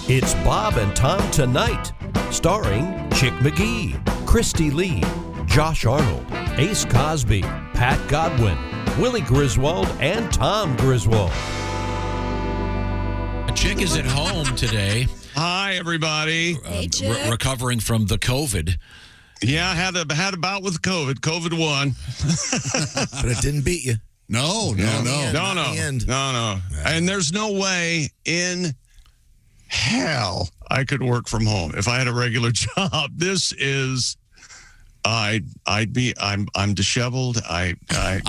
It's Bob and Tom Tonight, starring Chick McGee, Kristi Lee, Josh Arnold, Ace Cosby, Pat Godwin, Willie Griswold, and Tom Griswold. Chick is at home today. Hi, everybody. Hey, Chick. Recovering from the COVID. Yeah, I had a bout with COVID. COVID won. But it didn't beat you. No. And there's no way in hell I could work from home if I had a regular job. This is, I'm disheveled. I'm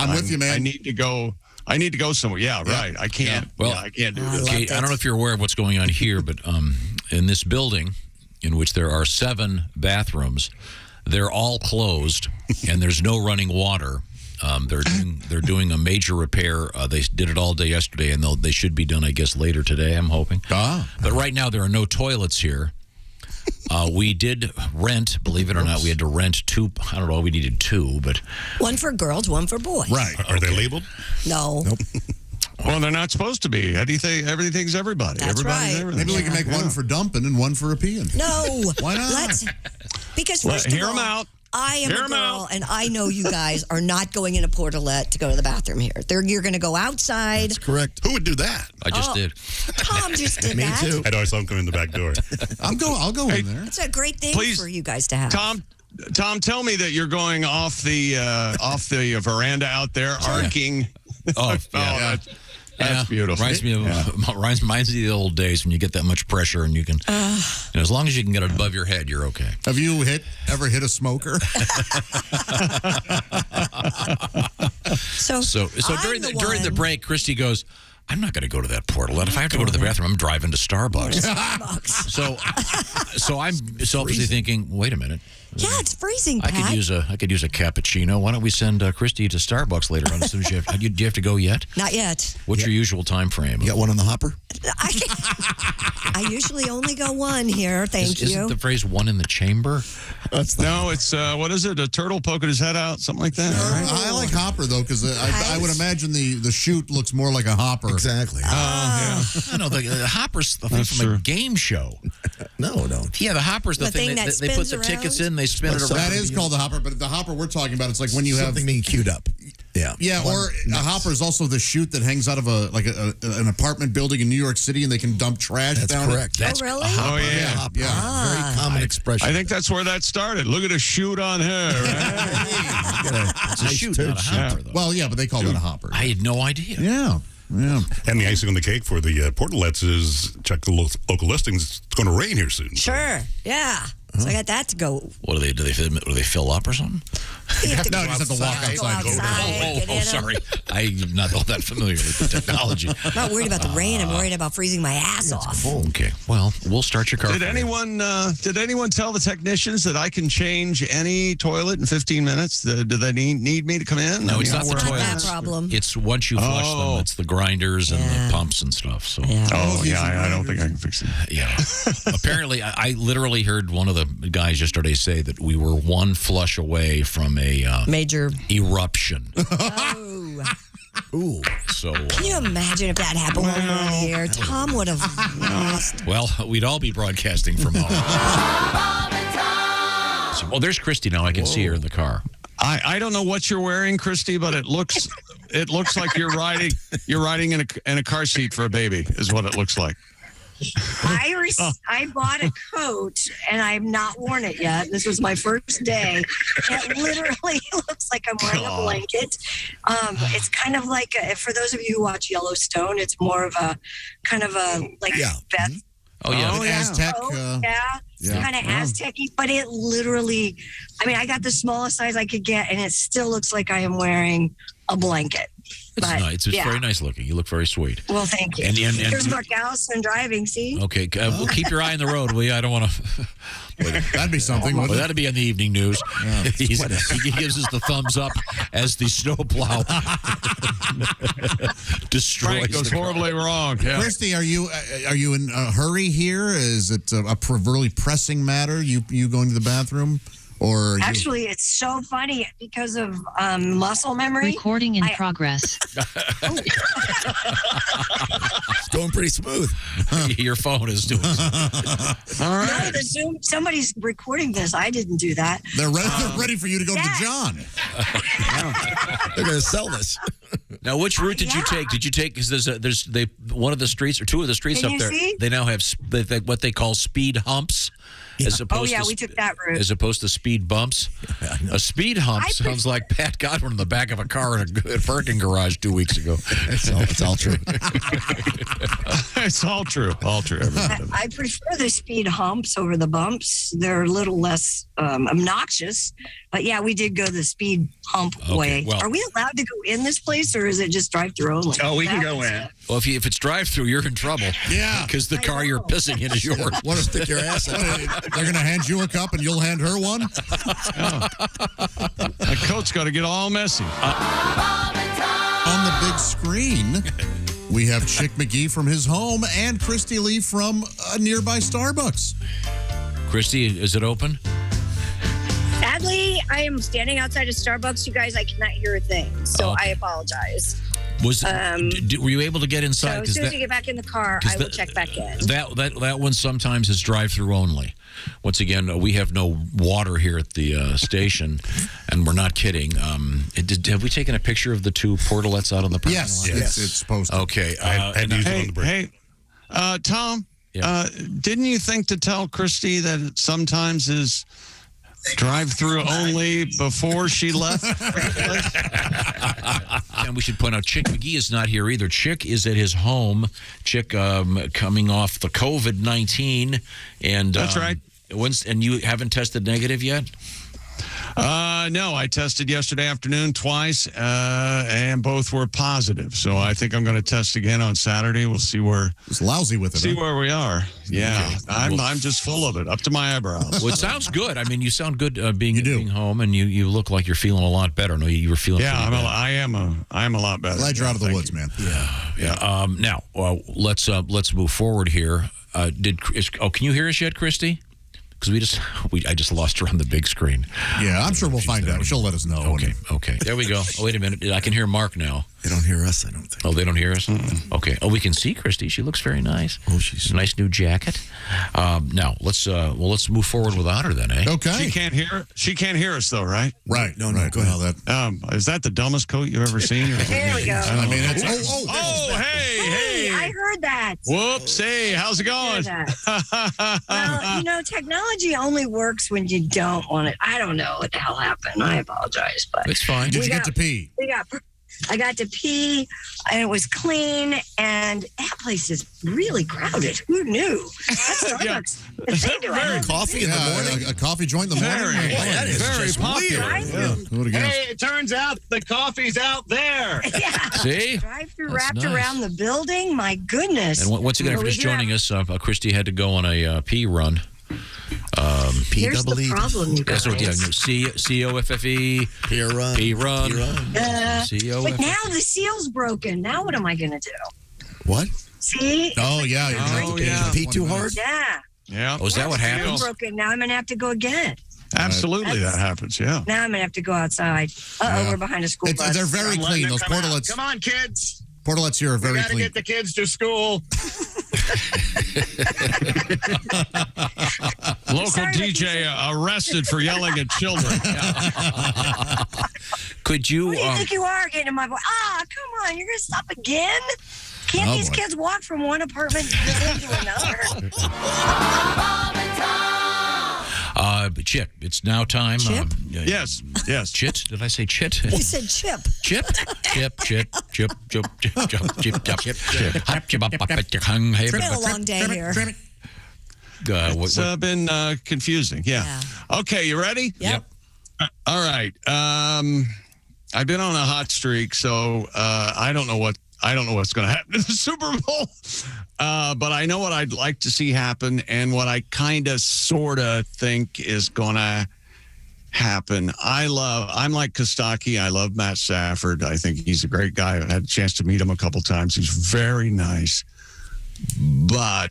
with you, man. I need to go somewhere. Yeah, right. I can't. Yeah. Well, I can't do Okay, this. I don't know if you're aware of what's going on here, but in this building, in which there are 7 bathrooms, they're all closed, and there's no running water. They're doing a major repair. They did it all day yesterday, and they should be done, I guess, later today, I'm hoping. But right now, there are no toilets here. We did rent, believe it or not, we had to rent 2. I don't know, we needed 2, but... One for girls, one for boys. Right. Are they labeled? No. Nope. Well, they're not supposed to be. How do you think everything's everybody? That's Everybody's right. everything. Maybe we can make one for dumping and one for a peeing. No. Why not? Because Well, first of hear all, 'em out. I am Hear a 'em girl, out. and I know you guys are not going in a portalette to go to the bathroom here. You're going to go outside. That's correct. Who would do that? I just did. Tom just did Me that. too. I know I saw him come in the back door. I'll go in there. It's a great thing Please, for you guys to have. Tom, tell me that you're going off the veranda out there, arcing. Oh, yeah. That's beautiful. Reminds me of the old days when you get that much pressure and you can, as long as you can get it above your head, you're okay. Have you ever hit a smoker? So during the break, Christy goes, I'm not going to go to that portal. And if I have to go to the bathroom, I'm driving to Starbucks. So I'm selfishly thinking, wait a minute. Yeah, it's freezing, I Pat. could use a cappuccino. Why don't we send Christy to Starbucks later on? As soon as do you have to go yet? Not yet. What's your usual time frame? You got one on the hopper? I usually only go one here. Thank you. Isn't the phrase "one in the chamber"? No, it's what is it? A turtle poking his head out, something like that. Right? I like hopper though because I would imagine the chute looks more like a hopper. Exactly. I know the hopper's the thing from a game show. No. Yeah, the hopper's the thing that they put the spins tickets around? in, they spin it around. That is called the hopper, but the hopper we're talking about, it's like when you have something being queued up. Yeah, or a hopper is also the chute that hangs out of an apartment building in New York City, and they can dump trash That's down correct. it. That's really? a hopper. Oh, yeah. Hopper. Very common expression. I think that's where that started. Look at a shoot on her. Right? It's a shoot, not a hopper, though. Well, yeah, but they call it a hopper. I had no idea. Yeah. And the icing on the cake for the portalets is check the local listings. It's going to rain here soon. Sure. Yeah. So I got that to go. What do they fill up or something? You have to No, go you just have to walk outside. Go outside. get in 'em. Sorry. I'm not all that familiar with the technology. I'm not worried about the rain. I'm worried about freezing my ass off. Okay. Well, we'll start your car. Did anyone tell the technicians that I can change any toilet in 15 minutes? Do they need me to come in? No, it's not the Not that toilets. problem. It's once you flush them, it's the grinders and the pumps and stuff. So I don't think I can fix it. yeah. Apparently, I literally heard one of the guys yesterday say that we were one flush away from a Major eruption. Oh. Ooh. So. Can you imagine if that happened while we were on the air? Tom would have lost. Well, we'd all be broadcasting from home. So, well, there's Christy now. I can see her in the car. I don't know what you're wearing, Christy, but it looks like you're riding in a car seat for a baby is what it looks like. I bought a coat and I've not worn it yet. This was my first day. It literally looks like I'm wearing a blanket. It's kind of like for those of you who watch Yellowstone, it's more of a kind of a vest. Oh yeah, Aztec. Kind of Aztec-y, but it literally, I got the smallest size I could get, and it still looks like I am wearing a blanket. It's nice. It's very nice looking. You look very sweet. Well, thank you. And Here's Mark Allison driving, see? Okay, well, keep your eye on the road, will you? I don't want to... That'd be something. Well, that'd be on the evening news. Yeah, he gives us the thumbs up as the snowplow destroys Frank goes horribly wrong. Yeah. Christy, are you in a hurry here? Is it a really pressing matter? You going to the bathroom? Or Actually, it's so funny because of muscle memory. Recording in progress. It's going pretty smooth. Your phone is doing something. All No, right. the Zoom. Somebody's recording this. I didn't do that. they're ready for you to go to John. They're going to sell this. Now, which route did you Yeah. take? Did you take? Because there's one of the streets or two of the streets Can up you there. see? They now have what they call speed humps. As opposed Oh, yeah, to we took that route. As opposed to speed bumps. A speed hump sounds like Pat Godwin in the back of a car in a parking garage 2 weeks ago. It's all true. It's all true. All true. Everything. I prefer the speed humps over the bumps. They're a little less obnoxious. But yeah, we did go the speed hump way. well- Are we allowed to go in this place, or is it just drive-through only? Oh, we can That go was in. it. Well, if it's drive-through, you're in trouble. Yeah. Because the car you're pissing in is yours. Want to stick your ass in. They're going to hand you a cup and you'll hand her one? That coat's got to get all messy. On the big screen, we have Chick McGee from his home and Kristi Lee from a nearby Starbucks. Christy, is it open? Sadly, I am standing outside of Starbucks. You guys, I cannot hear a thing. So I apologize. Were you able to get So inside? as soon as we get back in the car, I will check back in. That one sometimes is drive-through only. Once again, we have no water here at the station, and we're not kidding. Have we taken a picture of the two portalets out on the parking lot? Yes, it's posted. Okay. I had used it on the break. Tom, Yeah. didn't you think to tell Christy that it sometimes is drive-through only before she left? And we should point out, Chick McGee is not here either. Chick is at his home. Chick coming off the COVID-19. And, That's right. And you haven't tested negative yet? No, I tested yesterday afternoon twice, and both were positive. So I think I'm going to test again on Saturday. We'll see where It's lousy with it. see huh? where we are. Yeah, I'm just full of it, up to my eyebrows. Well, it sounds good. I mean, you sound good being home, and you look like you're feeling a lot better. No, you were feeling Yeah, pretty bad. I am a lot better. Glad you're out of the Thank woods, you. man. Yeah. Now, let's move forward here. Can you hear us yet, Christy? Because I just lost her on the big screen. Yeah, I'm sure we'll find out. She'll let us know. Okay. There we go. Oh, wait a minute. I can hear Mark now. They don't hear us, I don't think. Oh, they don't hear us? Okay. Oh, we can see Christy. She looks very nice. Oh, she's nice new jacket. Now let's move forward without her then, eh? Okay. She can't hear us though, right? Right. No, right. go ahead. Is that the dumbest coat you've ever seen? There we go. I mean, it's, Hey. I heard that. Whoops. Hey, how's it going? Well, technology only works when you don't want it. I don't know what the hell happened. I apologize, but It's fine. Did you get to pee? I got to pee, and it was clean, and that place is really crowded. Who knew? That's Starbucks. They do it. Coffee in the morning. A coffee joint in the morning? Very, that is very just popular. Drive-through. Who would have guessed? Hey, it turns out the coffee's out there. Yeah. See? Drive-through That's wrapped nice. around the building. My goodness. And once again, if But you're we just do have- joining us, Christy had to go on a pee run. Here's the problem, you guys. That's what, C-O-F-F-E. Peer run. P run. But now the seal's broken. Now what am I going to do? What? See? Oh, yeah. Pee too hard? Yeah. Yeah. Oh, is that what The happens? seal's broken. Now I'm going to have to go again. Absolutely, that happens. Yeah. Now I'm going to have to go outside. Uh-oh, we're behind a school bus. They're very clean. Those portalets. Come on, kids. Portalets here are very Gotta clean. get the kids to school. Local Sorry, DJ arrested for yelling at children. Could you? Who do you think you are getting in my voice? Come on. You're going to stop again? Can't these kids walk from one apartment to another? Chip, it's now time. Chip? Yes. Chit? Did I say chit? You said chip. Chip? Chip. It's been a long day here. It's been confusing. Yeah. Okay, you ready? Yep. All right. I've been on a hot streak, so I don't know what's going to happen in the Super Bowl, but I know what I'd like to see happen and what I kind of sort of think is going to happen. I'm like Kostaki. I love Matt Stafford. I think he's a great guy. I had a chance to meet him a couple times. He's very nice. But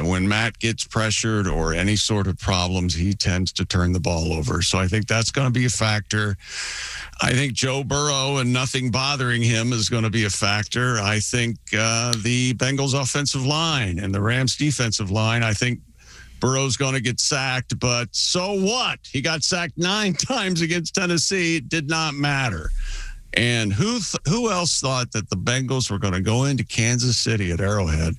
when Matt gets pressured or any sort of problems, he tends to turn the ball over. So I think that's going to be a factor. I think Joe Burrow and nothing bothering him is going to be a factor. I think the Bengals offensive line and the Rams defensive line, I think Burrow's going to get sacked, but so what? He got sacked 9 times against Tennessee. It did not matter. And who else thought that the Bengals were going to go into Kansas City at Arrowhead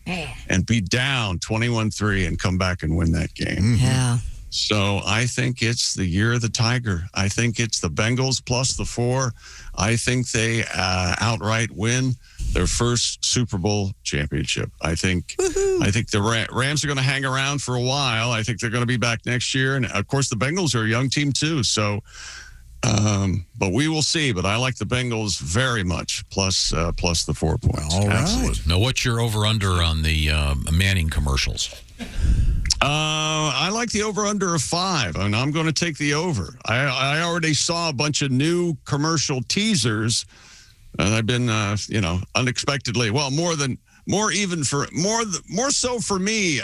and be down 21-3 and come back and win that game? Yeah. So I think it's the year of the Tiger. I think it's the Bengals plus the 4. I think they outright win their first Super Bowl championship. I think the Rams are going to hang around for a while. I think they're going to be back next year. And, of course, the Bengals are a young team, too. So, but we will see. But I like the Bengals very much, plus the 4 points. All right. Absolutely. Now, what's your over-under on the Manning commercials? I like the over-under of 5, and I'm going to take the over. I already saw a bunch of new commercial teasers, and I've been, unexpectedly, well, more so for me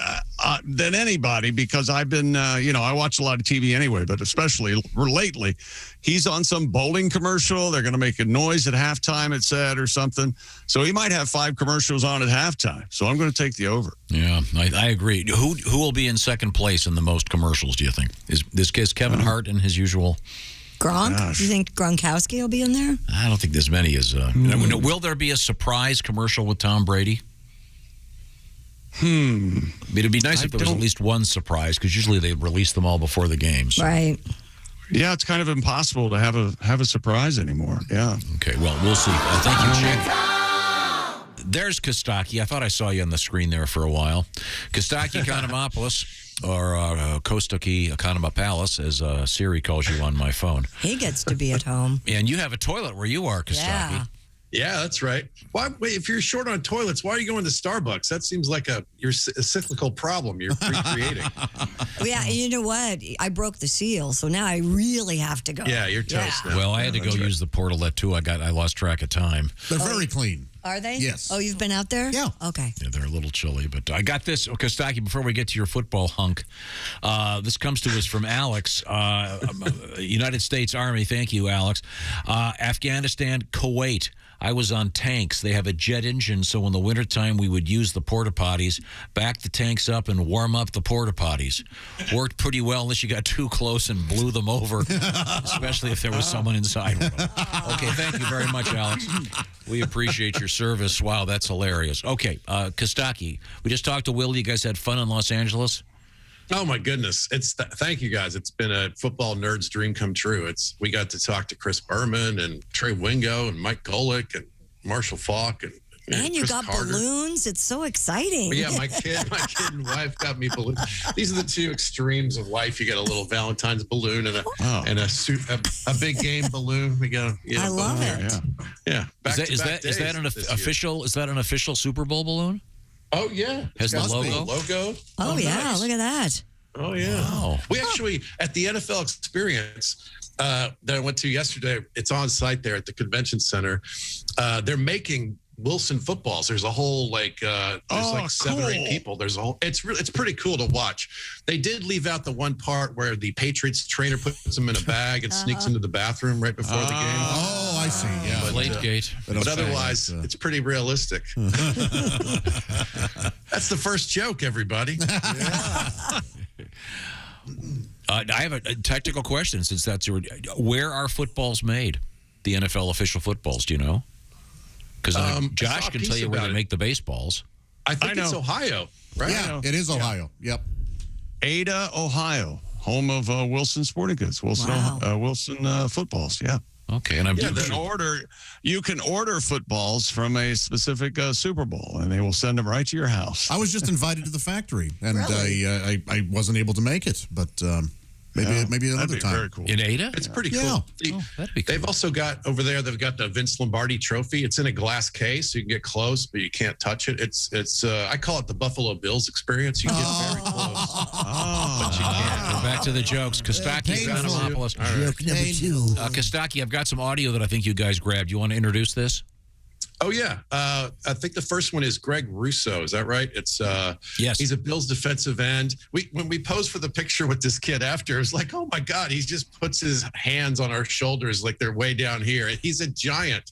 than anybody, because I've been, I watch a lot of TV anyway, but especially lately, he's on some bowling commercial. They're going to make a noise at halftime, it said, or something. So he might have 5 commercials on at halftime. So I'm going to take the over. Yeah, I agree. Who will be in second place in the most commercials, do you think? Is Kevin Hart in his usual... Gronk? Gosh. Do you think Gronkowski will be in there? I don't think there's many as... Will there be a surprise commercial with Tom Brady? It'd be nice if there was at least one surprise, because usually they release them all before the games. Right. Yeah, it's kind of impossible to have a surprise anymore. Yeah. Okay, well, we'll see. Thank you, Chick. There's Kostaki. I thought I saw you on the screen there for a while. Kostaki Economopoulos, or Kostaki Economopoulos, as Siri calls you on my phone. He gets to be at home. And you have a toilet where you are, Kostaki. Yeah. Yeah, that's right. Wait, if you're short on toilets, why are you going to Starbucks? That seems like a cyclical problem you're recreating. Yeah, you know what? I broke the seal, so now I really have to go. Yeah, you're toast now. Well, I had to go use the portalette, too. I lost track of time. They're very clean. Are they? Yes. Oh, you've been out there? Yeah. Okay. Yeah, they're a little chilly, but I got this. Kostaki, before we get to your football hunk, this comes to us from Alex, United States Army. Thank you, Alex. Afghanistan, Kuwait. I was on tanks. They have a jet engine, so in the wintertime, we would use the porta potties, back the tanks up, and warm up the porta potties. Worked pretty well unless you got too close and blew them over, especially if there was someone inside of them. Okay, thank you very much, Alex. We appreciate your service. Wow, that's hilarious. Okay, Kostaki, we just talked to Will. You guys had fun in Los Angeles? Oh my goodness! Thank you guys. It's been a football nerd's dream come true. We got to talk to Chris Berman and Trey Wingo and Mike Golick and Marshall Falk and you Chris got Carter. Balloons. It's so exciting. Yeah, my kid and wife got me balloons. These are the two extremes of life. You get a little Valentine's balloon and a big game balloon. We got. I love it. Yeah. Is that an official Super Bowl balloon? Oh yeah, Has the logo? Oh yeah, nice. Look at that. Oh yeah. Wow. We actually at the NFL Experience that I went to yesterday. It's on site there at the convention center. They're making Wilson footballs. There's a whole there's 7 or 8 people. There's a whole. It's pretty cool to watch. They did leave out the one part where the Patriots trainer puts them in a bag and sneaks into the bathroom right before the game. Oh, I see. Yeah. Deflate-gate. But otherwise, it's pretty realistic. That's the first joke, everybody. I have a technical question, since that's your. Where are footballs made? The NFL official footballs, do you know? Because Josh can tell you where they make the baseballs. I think it's Ohio, right? Yeah, it is Ohio. Yep. Ada, Ohio, home of Wilson Sporting Goods, Wilson footballs. Yeah. Okay, and you can order footballs from a specific Super Bowl, and they will send them right to your house. I was just invited to the factory, and Really? I wasn't able to make it, but maybe another time. Very cool. In Ada? It's pretty Yeah. cool. That'd be cool. They've also got over there. They've got the Vince Lombardi Trophy. It's in a glass case, so you can get close, but you can't touch it. It's I call it the Buffalo Bills experience. You can get very close, but you can't. We're back to the jokes. Kostaki Economopoulos. Joke number 2. Kostaki, I've got some audio that I think you guys grabbed. You want to introduce this? Oh yeah, I think the first one is Greg Russo. Is that right? It's yes. He's a Bills defensive end. When we posed for the picture with this kid after, it was like, oh my God, he just puts his hands on our shoulders like they're way down here. He's a giant.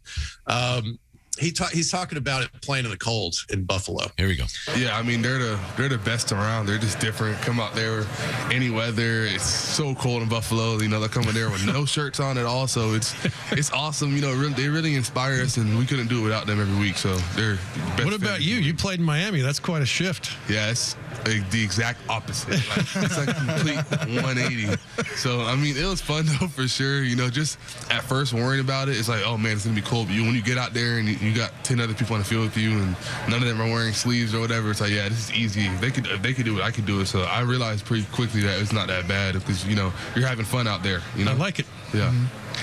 He's talking about it playing in the cold in Buffalo. Here we go. Yeah, I mean they're the best around. They're just different. Come out there, any weather. It's so cold in Buffalo. You know, they're coming there with no shirts on at all. So it's awesome. You know, they really inspire us, and we couldn't do it without them every week. So they're the best. What about you? You played in Miami. That's quite a shift. Yeah, it's like the exact opposite. It's like complete 180. So I mean, it was fun though for sure. You know, just at first worrying about it, it's like, oh man, it's gonna be cold. But when you get out there and you got 10 other people on the field with you, and none of them are wearing sleeves or whatever, it's like, yeah, this is easy. If they could do it, I could do it. So I realized pretty quickly that it's not that bad because you know you're having fun out there. You know, I like it. Yeah.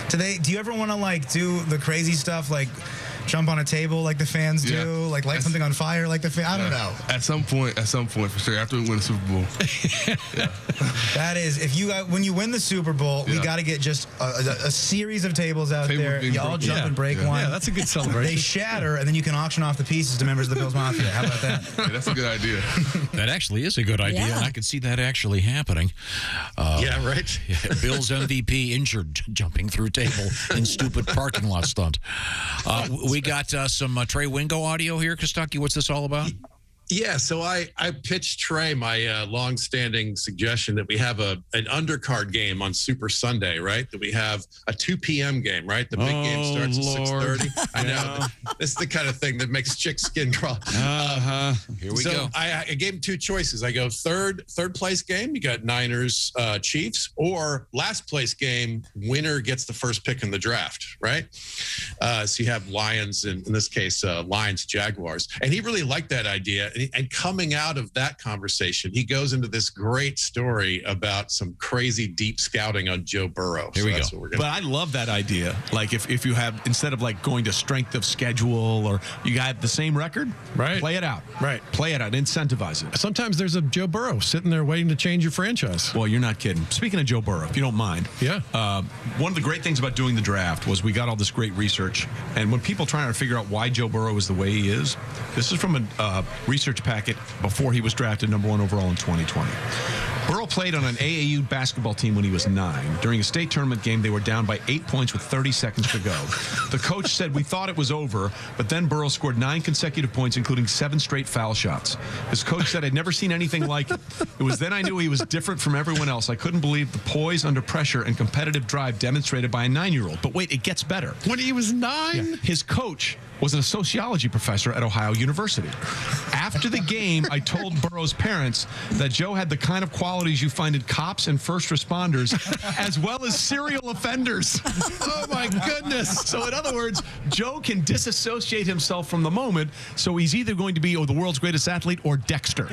Do you ever want to like do the crazy stuff like jump on a table like the fans do, like light something on fire like the fans? I don't know. At some point for sure. After we win the Super Bowl. That is, when you win the Super Bowl, we got to get just a series of tables out there. You all jump and break one. Yeah, that's a good celebration. They shatter, and then you can auction off the pieces to members of the Bills Mafia. How about that? Yeah, that's a good idea. That actually is a good idea. Yeah. And I could see that actually happening. Yeah, right. Bills MVP injured jumping through table in stupid parking lot stunt. We got some Trey Wingo audio here, Kostaki. What's this all about? Yeah, so I pitched Trey my long-standing suggestion that we have an undercard game on Super Sunday, right? That we have a 2 p.m. game, right? The big game starts at 6:30. I know. This is the kind of thing that makes chick skin crawl. Here we go. I gave him two choices. I go third place game. You got Niners, Chiefs, or last place game. Winner gets the first pick in the draft, right? So you have Lions, in this case, Lions, Jaguars, and he really liked that idea. And coming out of that conversation, he goes into this great story about some crazy deep scouting on Joe Burrow. Here we go. But I love that idea. Like if you have, instead of like going to strength of schedule or you got the same record, right? Play it out. Right. Play it out. Incentivize it. Sometimes there's a Joe Burrow sitting there waiting to change your franchise. Well, you're not kidding. Speaking of Joe Burrow, if you don't mind. Yeah. One of the great things about doing the draft was we got all this great research. And when people trying to figure out why Joe Burrow is the way he is, this is from a research packet before he was drafted #1 overall in 2020. Burrow played on an AAU basketball team when he was 9. During a state tournament game, they were down by 8 points with 30 seconds to go. The coach said, "We thought it was over," but then Burrow scored 9 consecutive points, including 7 straight foul shots. His coach said, "I'd never seen anything like it. It was then I knew he was different from everyone else. I couldn't believe the poise under pressure and competitive drive demonstrated by a 9-year-old. But wait, it gets better. When he was 9? Yeah. His coach was a sociology professor at Ohio University. After the game, I told Burrow's parents that Joe had the kind of qualities you find in cops and first responders, as well as serial offenders." Oh, my goodness. So, in other words, Joe can disassociate himself from the moment, so he's either going to be the world's greatest athlete or Dexter.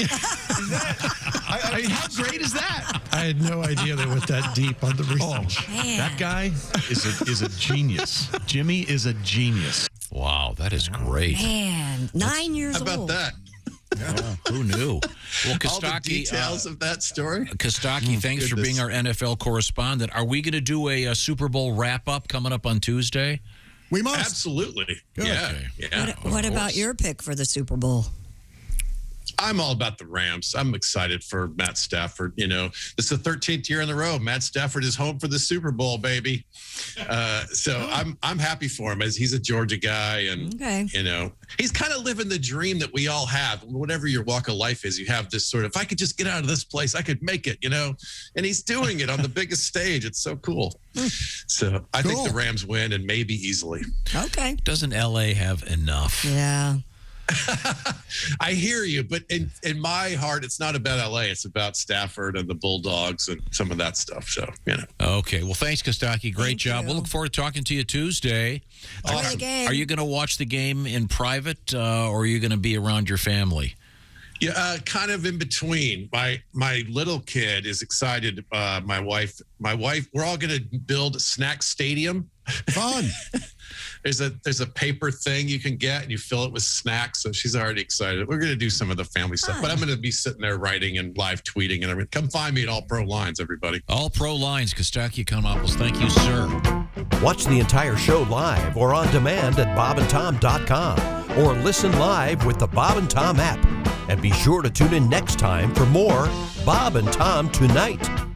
I mean, how great is that? I had no idea they went that deep on the research. That guy is a genius. Jimmy is a genius. Wow, that is great. Man, 9 years old. How about that? Yeah, who knew? Well, Kostaki, all the details of that story. Kostaki, thanks for being our NFL correspondent. Are we going to do a Super Bowl wrap-up coming up on Tuesday? We must. Absolutely. Good. Yeah. Okay. Yeah. What about your pick for the Super Bowl? I'm all about the Rams. I'm excited for Matt Stafford. You know, this is the 13th year in a row. Matt Stafford is home for the Super Bowl, baby. So I'm happy for him, as he's a Georgia guy, and you know, he's kind of living the dream that we all have. Whatever your walk of life is, you have this sort of, if I could just get out of this place, I could make it. You know, and he's doing it on the biggest stage. It's so cool. So I think the Rams win, and maybe easily. Okay. Doesn't LA have enough? Yeah. I hear you, but in my heart, it's not about LA. It's about Stafford and the Bulldogs and some of that stuff. So, you know. Okay. Well, thanks, Kostaki. Great job. We'll look forward to talking to you Tuesday. Awesome. Are you going to watch the game in private, or are you going to be around your family? Yeah, kind of in between. My little kid is excited. My wife. We're all going to build a snack stadium. Fun. There's a paper thing you can get, and you fill it with snacks. So she's already excited. We're going to do some of the family stuff, but I'm going to be sitting there writing and live tweeting and everything. Come find me at All Pro Lines, everybody. All Pro Lines, Kostaki Economopoulos. Thank you, sir. Watch the entire show live or on demand at bobandtom.com or listen live with the Bob and Tom app. And be sure to tune in next time for more Bob and Tom Tonight.